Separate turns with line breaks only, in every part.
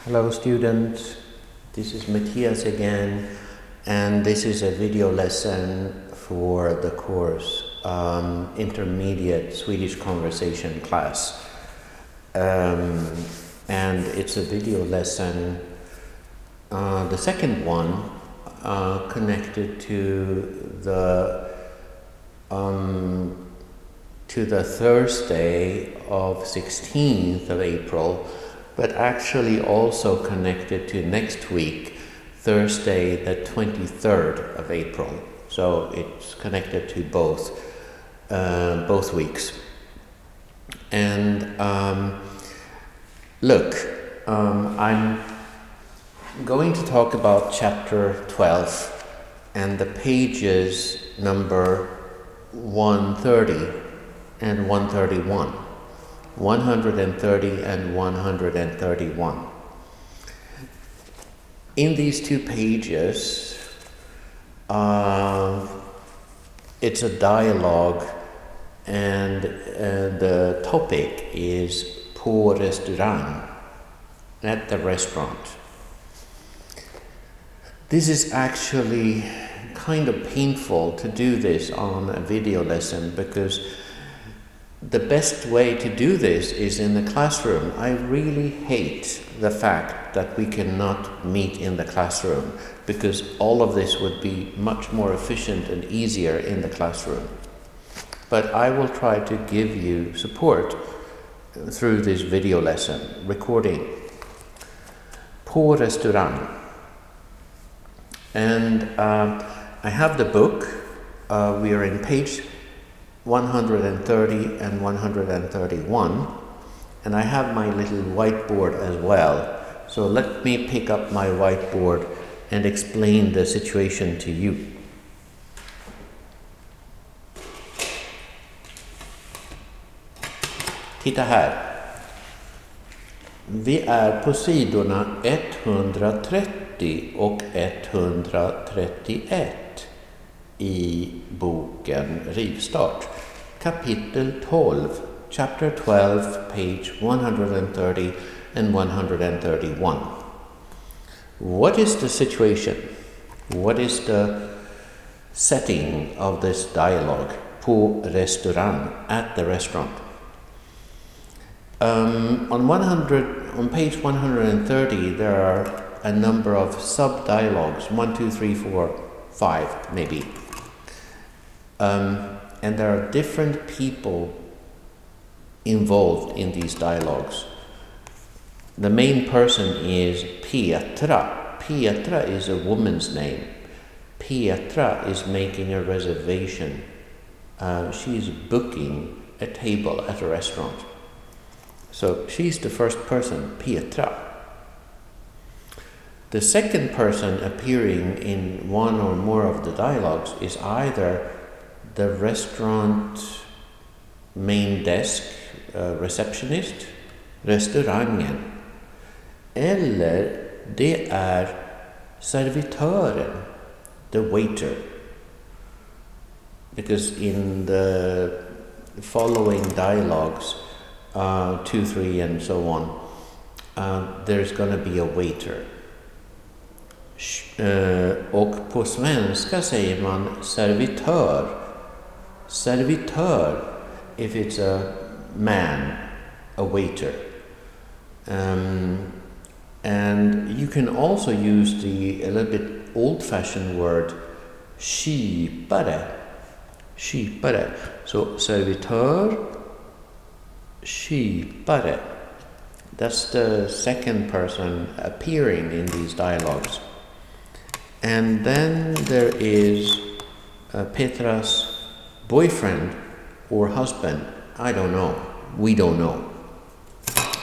Hello students, this is Matthias again, and this is a video lesson for the course Intermediate Swedish Conversation class. And it's a video lesson, the second one, connected to the Thursday of 16th of April, but actually also connected to next week, Thursday the 23rd of April. So it's connected to both weeks. And look, I'm going to talk about chapter 12 and the pages number 130 and 131. 130 and 131. In these two pages, it's a dialogue, and the topic is på restaurang, at the restaurant. This is actually kind of painful to do this on a video lesson, because the best way to do this is in the classroom. I really hate the fact that we cannot meet in the classroom, because all of this would be much more efficient and easier in the classroom. But I will try to give you support through this video lesson recording. På restaurang. And I have the book. We are in page 130 and 131, and I have my little whiteboard as well. So let me pick up my whiteboard and explain the situation to you. Titta här. Vi är på sidorna 130 och 131 i boken Rivstart. Kapitel 12, chapter 12, page 130 and 131. What is the situation? What is the setting of this dialogue? På restaurang, at the restaurant. On page 130, there are a number of sub-dialogues, 1, 2, 3, 4, 5 maybe. And there are different people involved in these dialogues. The main person is Petra. Petra is a woman's name. Petra is making a reservation. She's booking a table at a restaurant. So she's the first person, Petra. The second person appearing in one or more of the dialogues is either the restaurant main desk, receptionist, restaurangen, eller det är servitören, the waiter. Because in the following dialogues, 2, 3 and so on, there's going to be a waiter. Och på svenska säger man servitör. Servitör if it's a man, a waiter. And you can also use a little bit old-fashioned word kypare. Kypare. So servitör, kypare. That's the second person appearing in these dialogues. And then there is Petra's boyfriend or husband. I don't know. We don't know.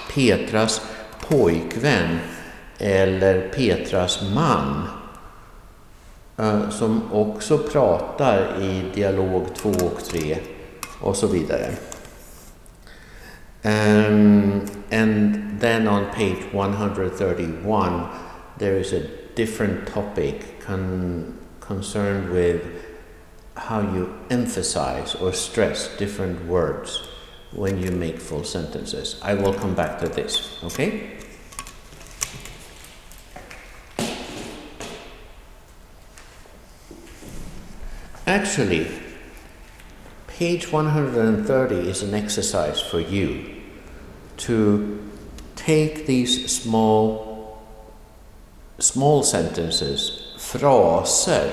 Petras pojkvän eller Petras man, som också pratar i dialog 2 och 3 och så vidare. And then on page 131 there is a different topic concerned with how you emphasize or stress different words when you make full sentences. I will come back to this, okay? Actually, page 130 is an exercise for you to take these small sentences, fraser.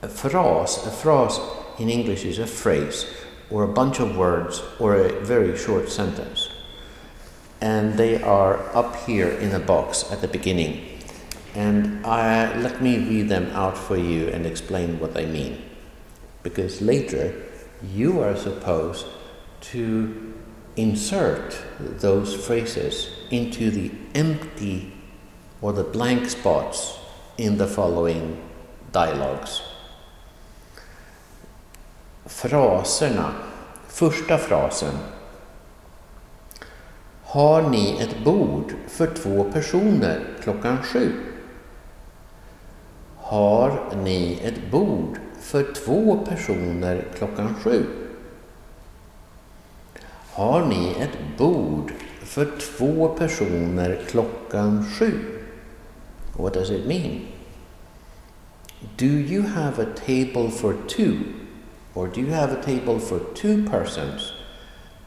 A phrase in English is a phrase or a bunch of words or a very short sentence. And they are up here in a box at the beginning. And let me read them out for you and explain what they mean. Because later you are supposed to insert those phrases into the empty or the blank spots in the following dialogues. Fraserna. Första frasen. Har ni ett bord för 2 personer klockan 7? Har ni ett bord för 2 personer klockan 7? Har ni ett bord för 2 personer klockan 7? What does it mean? Do you have a table for 2? Or do you have a table for 2 persons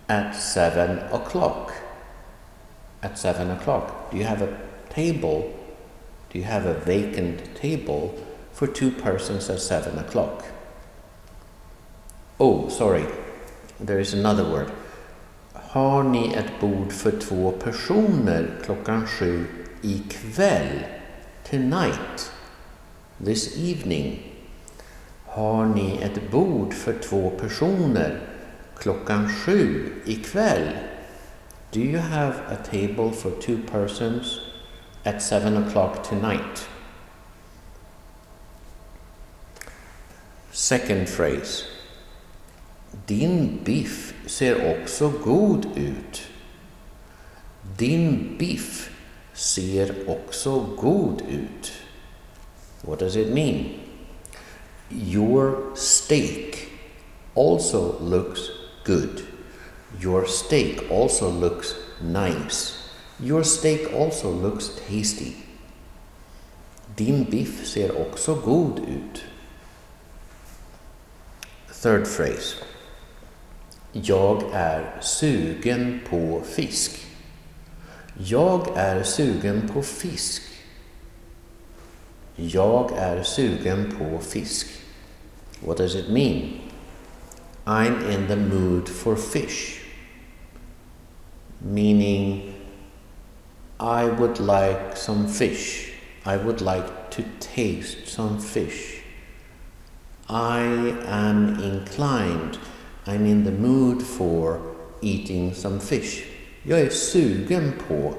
at 7 o'clock? At 7 o'clock. Do you have a table? Do you have a vacant table for 2 persons at 7 o'clock? Oh, sorry. There is another word. Har ni ett bord för 2 personer klockan 7 ikväll? Tonight. This evening. Har ni ett bord för 2 personer klockan 7 ikväll? Do you have a table for 2 persons at 7 o'clock tonight? Second phrase. Din biff ser också god ut. Din biff ser också god ut. What does it mean? Your steak also looks good. Your steak also looks nice. Your steak also looks tasty. Din biff ser också god ut. Third phrase. Jag är sugen på fisk. Jag är sugen på fisk. Jag är sugen på fisk. What does it mean? I'm in the mood for fish. Meaning, I would like some fish. I would like to taste some fish. I am inclined. I'm in the mood for eating some fish. Jag är sugen på.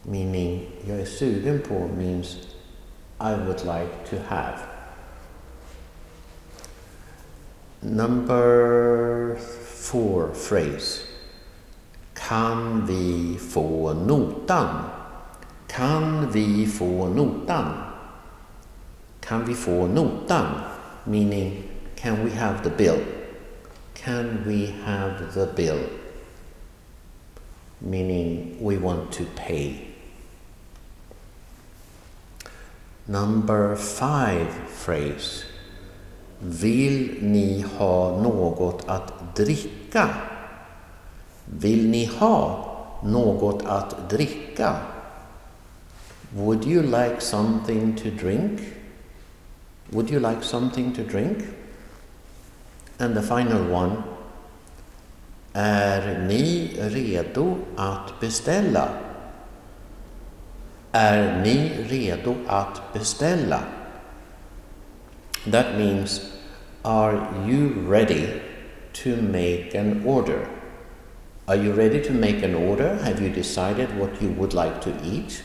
Meaning, jag är sugen på means I would like to have. Number 4 phrase. Kan vi få notan? Kan vi få notan? Kan vi få notan? Meaning, can we have the bill? Can we have the bill? Meaning, we want to pay. Number 5 phrase. Vill ni ha något att dricka? Vill ni ha något att dricka? Would you like something to drink? Would you like something to drink? And the final one. Är ni redo att beställa? Är ni redo att beställa? That means, are you ready to make an order? Are you ready to make an order? Have you decided what you would like to eat?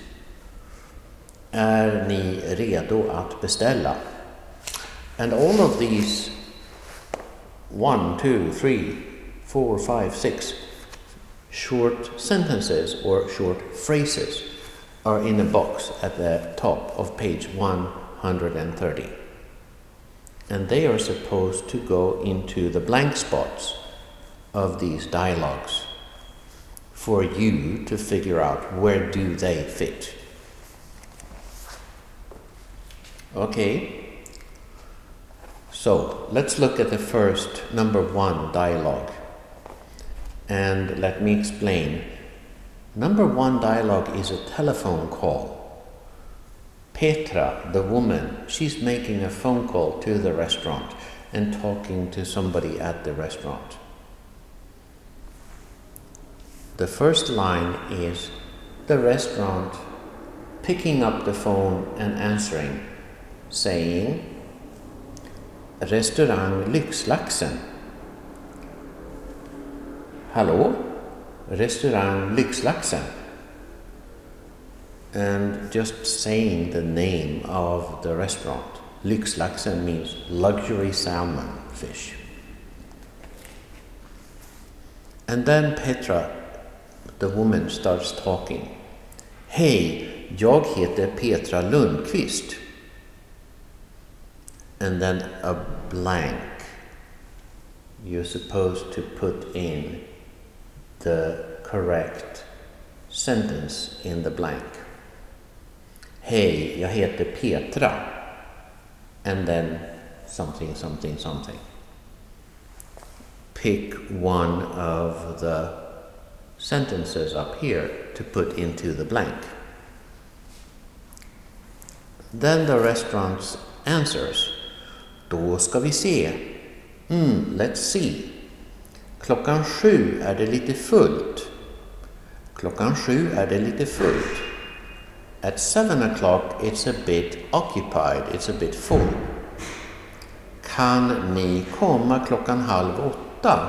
Är ni redo att beställa? And all of these 1, 2, 3, 4, 5, 6 short sentences or short phrases are in a box at the top of page 130. And they are supposed to go into the blank spots of these dialogues for you to figure out where do they fit. Okay. So let's look at the first, number 1 dialogue. And let me explain. Number 1 dialogue is a telephone call. Petra, the woman, she's making a phone call to the restaurant and talking to somebody at the restaurant. The first line is the restaurant picking up the phone and answering, saying, Restaurang Lyxlaxen. Hello? Restaurang Lyxlaxen. And just saying the name of the restaurant. Lyxlaxen means luxury salmon fish. And then Petra, the woman, starts talking. Hej, jag heter Petra Lundqvist. And then a blank. You're supposed to put in the correct sentence in the blank. Hej, jag heter Petra. And then something, something, something. Pick one of the sentences up here to put into the blank. Then the restaurant answers. Då ska vi se. Let's see. 7:00 är det lite fullt. 7:00 är det lite fullt. At 7:00 it's a bit occupied, it's a bit full. Kan ni komma 7:30?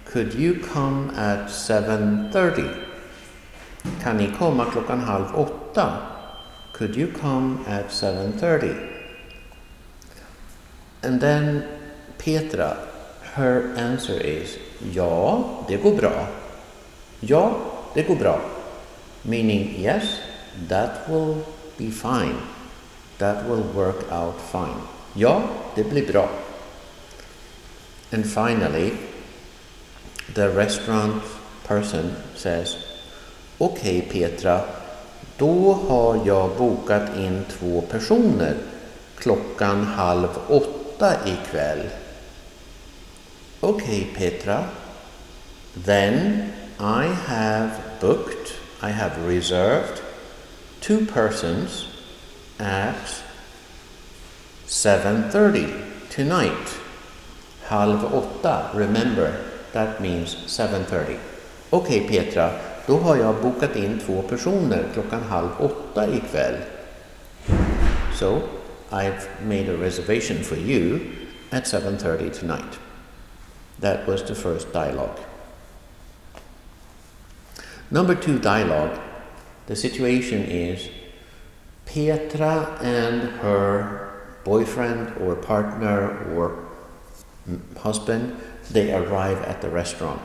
Could you come at 7:30? Kan ni komma 7:30? Could you come at 7:30? And then Petra, her answer is, ja, det går bra. Ja, det går bra. Meaning, yes, that will be fine. That will work out fine. Ja, det blir bra. And finally, the restaurant person says, Okej, Petra, då har jag bokat in 2 personer 7:30 ikväll. Okay, Petra, then I have reserved 2 persons at 7:30 tonight. 7:30, remember, that means 7:30. Okay, Petra, då har jag bokat in 2 personer 7:30 ikväll. So, I've made a reservation for you at 7:30 tonight. That was the first dialogue. Number 2 dialogue. The situation is Petra and her boyfriend or partner or husband, they arrive at the restaurant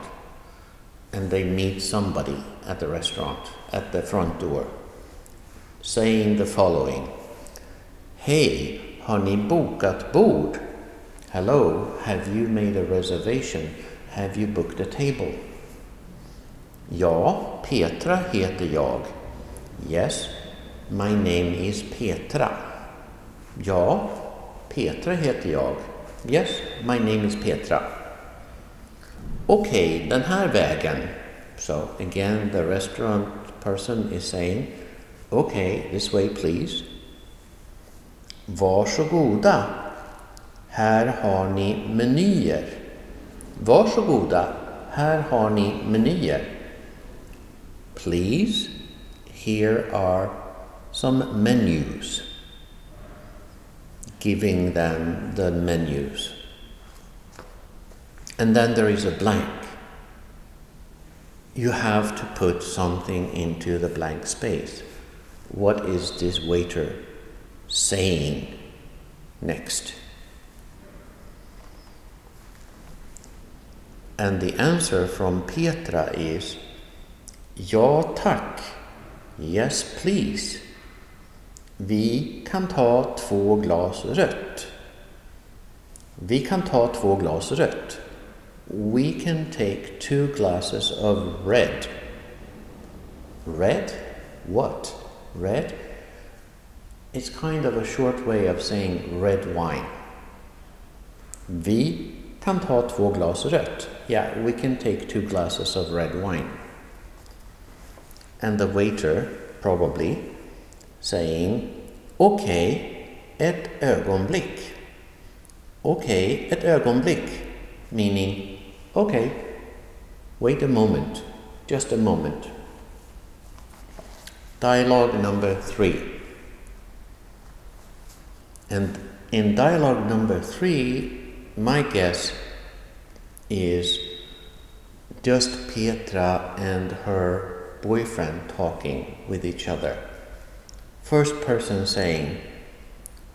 and they meet somebody at the restaurant, at the front door, saying the following. Hej, har ni bokat bord? Hello, have you made a reservation? Have you booked a table? Ja, Petra heter jag. Yes, my name is Petra. Ja, Petra heter jag. Yes, my name is Petra. Okej, den här vägen. So again, the restaurant person is saying, okay, this way please. Varsågoda. Här har ni menyer. Varsågoda. Här har ni menyer. Please, here are some menus. Giving them the menus. And then there is a blank. You have to put something into the blank space. What is this waiter saying next? And the answer from Petra is, ja tack, yes please. Vi kan ta 2 glas rött. Vi kan ta 2 glas rött. We can take 2 glasses of red. Red? What? Red? It's kind of a short way of saying red wine. Vi kan ta 2 glas rött. Yeah, we can take 2 glasses of red wine. And the waiter probably saying, okej, ett ögonblick. Okej, ett ögonblick. Meaning, okay, wait a moment, just a moment. Dialogue number 3. And in dialogue number 3, my guess is just Petra and her boyfriend talking with each other. First person saying,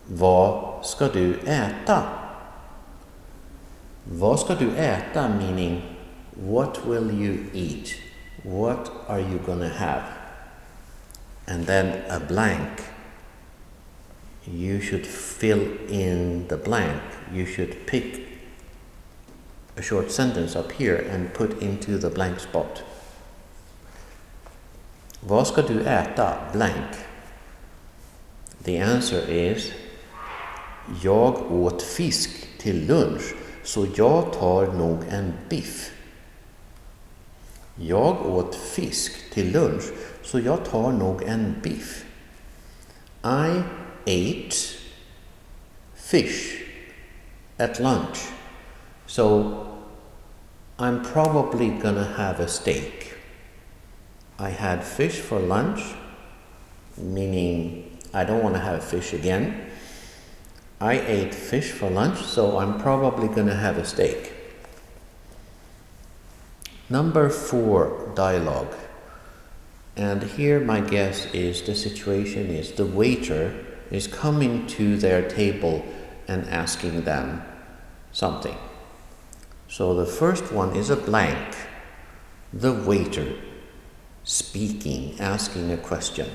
vad ska du äta? Vad ska du äta? Meaning, what will you eat? What are you gonna have? And then a blank. You should fill in the blank. You should pick a short sentence up here and put into the blank spot. Vad ska du äta? Blank. The answer is, jag åt fisk till lunch, så jag tar nog en biff. Jag åt fisk till lunch, så jag tar nog en biff. I ate fish at lunch, so I'm probably gonna have a steak. I had fish for lunch, meaning I don't want to have fish again. I ate fish for lunch, so I'm probably gonna have a steak. Number 4, dialogue. And here my guess is the situation is the waiter is coming to their table and asking them something. So the first one is a blank. The waiter speaking, asking a question.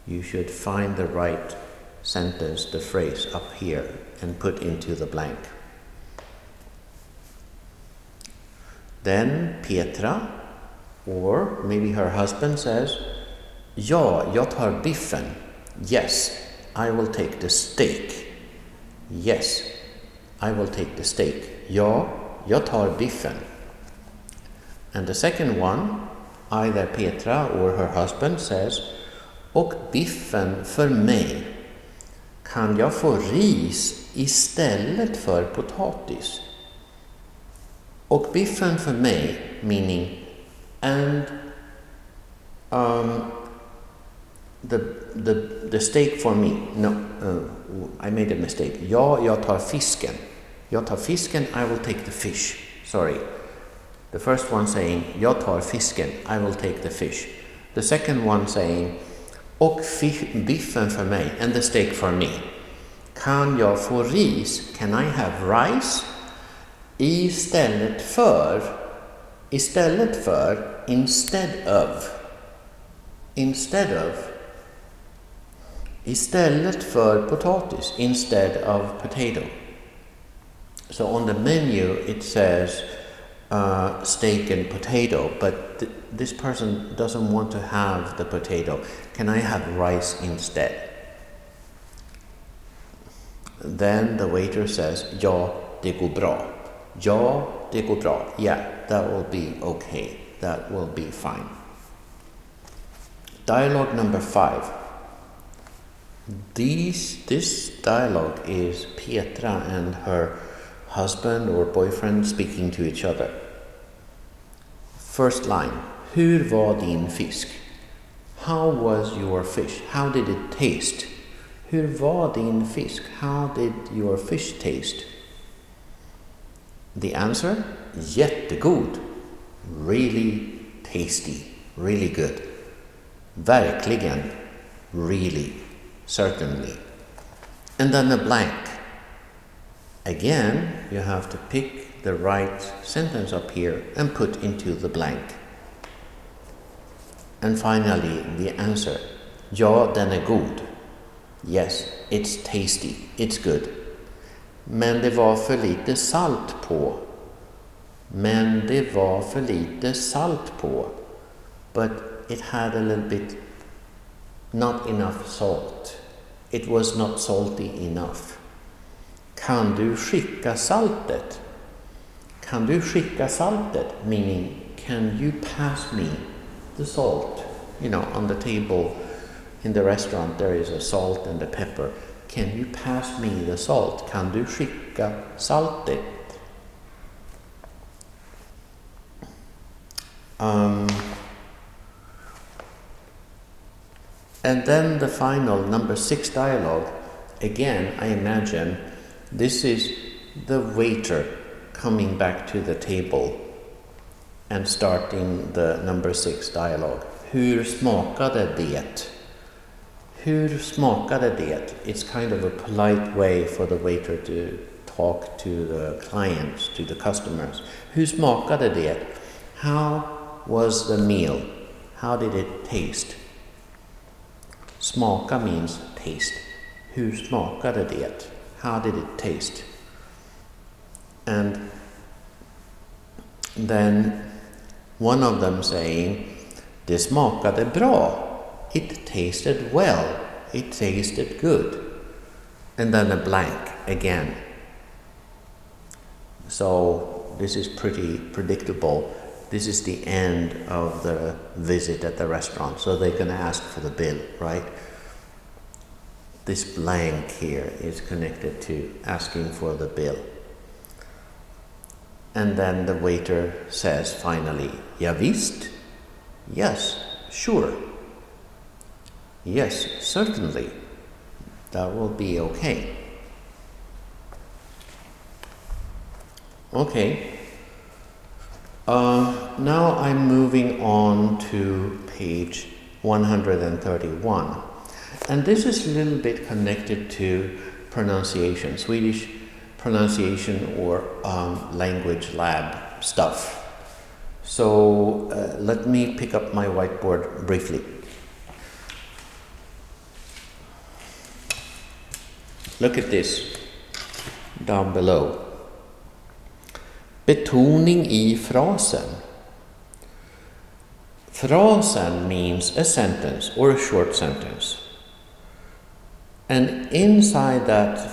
You should find the right sentence, the phrase up here, and put into the blank. Then Petra, or maybe her husband, says, ja, jag tar biffen. Yes, I will take the steak. Yes, I will take the steak. Ja, jag tar biffen. And the second one, either Petra or her husband, says, och biffen för mig. Kan jag få ris istället för potatis? Och biffen för mig, meaning, and the steak for me. No, I made a mistake. Ja, jag tar fisken. Jag tar fisken, I will take the fish. Sorry. The first one saying, jag tar fisken, I will take the fish. The second one saying, och biffen för mig, and the steak for me. Kan jag få ris? Can I have rice? Istället för, instead of. Istället för potatis, instead of potato. So on the menu it says steak and potato, but this person doesn't want to have the potato. Can I have rice instead? Then the waiter says, ja, det går bra. Ja, det går bra. Yeah, that will be okay. That will be fine. Dialogue number 5. This dialogue is Petra and her husband or boyfriend speaking to each other. First line. Hur var din fisk? How was your fish? How did it taste? Hur var din fisk? How did your fish taste? The answer? Jättegod. Really tasty. Really good. Verkligen. Really. Certainly. And then a blank. Again, you have to pick the right sentence up here and put into the blank. And finally, the answer. Ja, den är god. Yes, it's tasty. It's good. Men det var för lite salt på. Men det var för lite salt på. But it had a little bit, not enough salt. it was not salty enough. Kan du skicka saltet? Kan du skicka saltet? Meaning, can you pass me the salt? You know, on the table in the restaurant there is a salt and a pepper. Can you pass me the salt? Kan du skicka saltet? And then the final, number 6 dialogue. Again, I imagine this is the waiter coming back to the table and starting the number 6 dialogue. Hur smakade det? Hur smakade det? It's kind of a polite way for the waiter to talk to the clients, to the customers. Hur smakade det? How was the meal? How did it taste? Smaka means taste. Hur smakade det? How did it taste? And then one of them saying, det smakade bra. It tasted well. It tasted good. And then a blank again. So this is pretty predictable. This is the end of the visit at the restaurant. So they're going to ask for the bill, right? This blank here is connected to asking for the bill. And then the waiter says finally, ja visst. Yes, sure. Yes, certainly. That will be okay. Okay. Now I'm moving on to page 131. And this is a little bit connected to pronunciation, Swedish pronunciation or language lab stuff. So let me pick up my whiteboard briefly. Look at this down below. Betoning I frasen. Frasen means a sentence or a short sentence. And inside that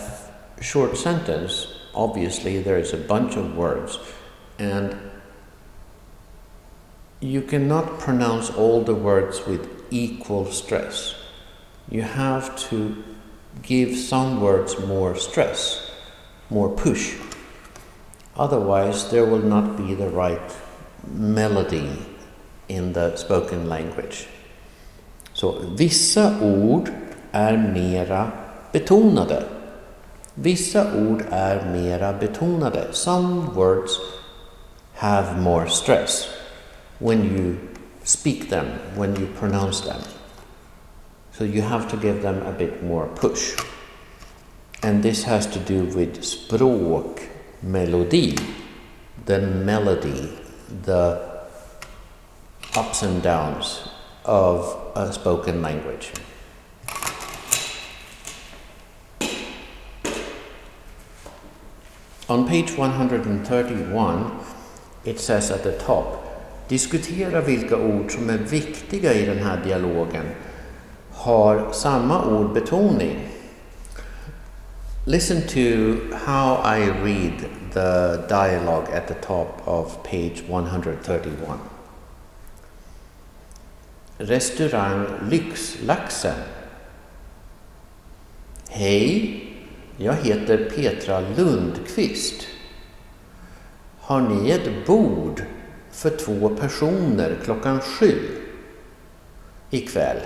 short sentence, obviously there is a bunch of words, and you cannot pronounce all the words with equal stress. You have to give some words more stress, more push. Otherwise, there will not be the right melody in the spoken language. Så vissa ord är mera betonade. Vissa ord är mera betonade. Some words have more stress when you speak them, when you pronounce them. So you have to give them a bit more push. And this has to do with språk, melodi, the melody, the ups and downs of a spoken language. On page 131, it says at the top, diskutera vilka ord som är viktiga i den här dialogen. Har samma ordbetoning. Listen to how I read the dialogue at the top of page 131. Restaurang Lyxlaxen. Hej, jag heter Petra Lundqvist. Har ni ett bord för 2 personer klockan 7 ikväll?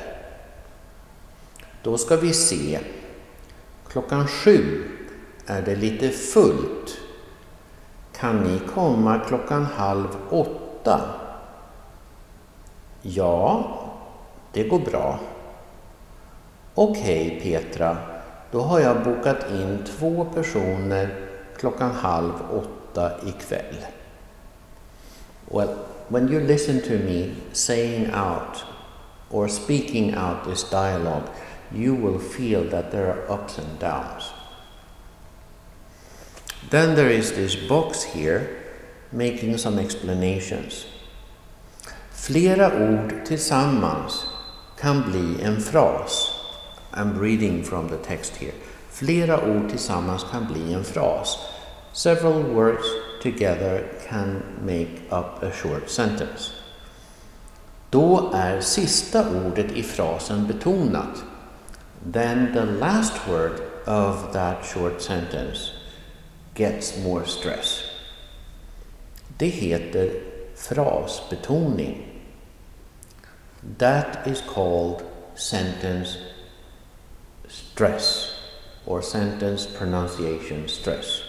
Då ska vi se. Klockan 7 är det lite fullt. Kan ni komma klockan 7:30? Ja, det går bra. Okej, Petra, då har jag bokat in 2 personer klockan 7:30 ikväll. Well, when you listen to me saying out or speaking out this dialogue, you will feel that there are ups and downs. Then there is this box here making some explanations. Flera ord tillsammans kan bli en fras. I'm reading from the text here. Flera ord tillsammans kan bli en fras. Several words together can make up a short sentence. Då är sista ordet i frasen betonat. Then the last word of that short sentence gets more stress. Det heter frasbetoning. That is called sentence stress or sentence pronunciation stress.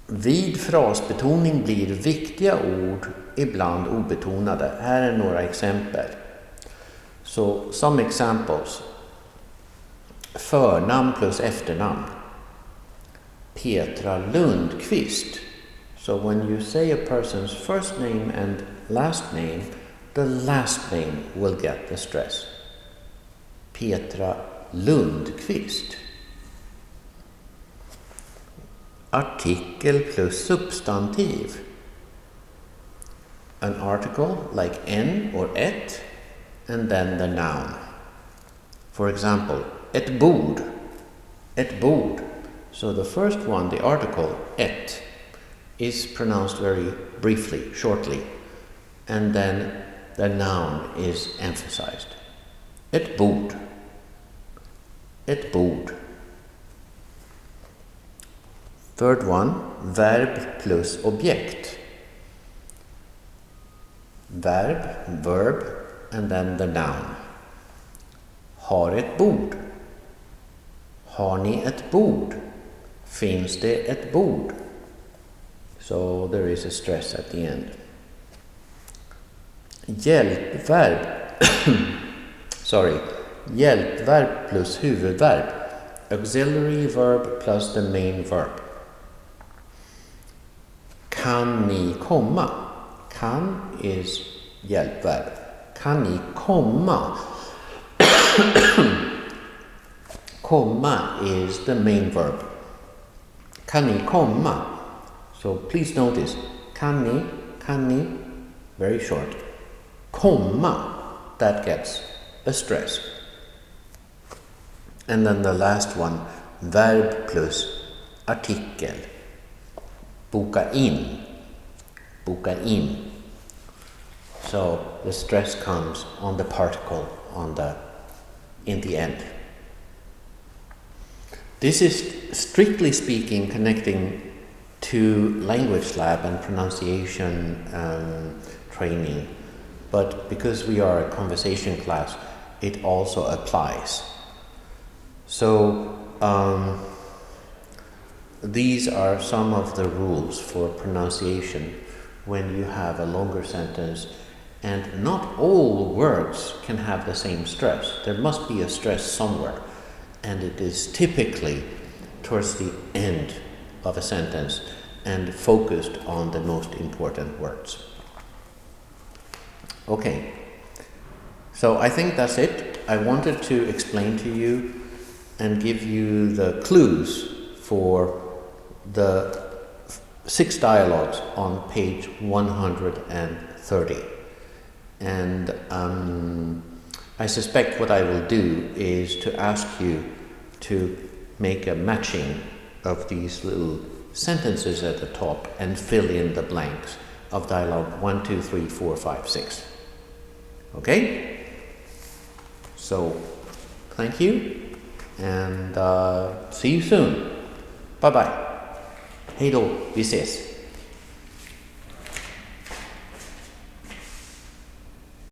Vid frasbetoning blir viktiga ord ibland obetonade. Här är några exempel. So, some examples. Förnamn plus efternamn. Petra Lundqvist. So when you say a person's first name and last name, the last name will get the stress. Petra Lundqvist. Artikel plus substantiv. An article like en or et, and then the noun. For example, ett bord. Ett bord. So the first one, the article, et, is pronounced very briefly, shortly, and then the noun is emphasized. Ett bord. Ett bord. Third one, verb plus objekt. Verb, and then the noun. Har ett bord. Har ni ett bord? Finns det ett bord? So there is a stress at the end. Hjälpverb. Hjälpverb plus huvudverb. Auxiliary verb plus the main verb. Kan ni komma? Kan is hjälpverb. Kan ni komma? Komma is the main verb. Kan ni komma? So please notice, kan ni, very short. Komma, that gets a stress. And then the last one, verb plus artikel. Boka in. Boka in. So the stress comes on the particle in the end. This is strictly speaking connecting to language lab and pronunciation training, but because we are a conversation class, it also applies. So these are some of the rules for pronunciation when you have a longer sentence, and not all words can have the same stress. There must be a stress somewhere, and it is typically towards the end of a sentence and focused on the most important words. Okay, so I think that's it. I wanted to explain to you and give you the clues for the 6 dialogues on page 130. And I suspect what I will do is to ask you to make a matching of these little sentences at the top and fill in the blanks of dialogue 1, 2, 3, 4, 5, 6. Okay? So, thank you, and see you soon. Bye bye. Hej då, vi ses.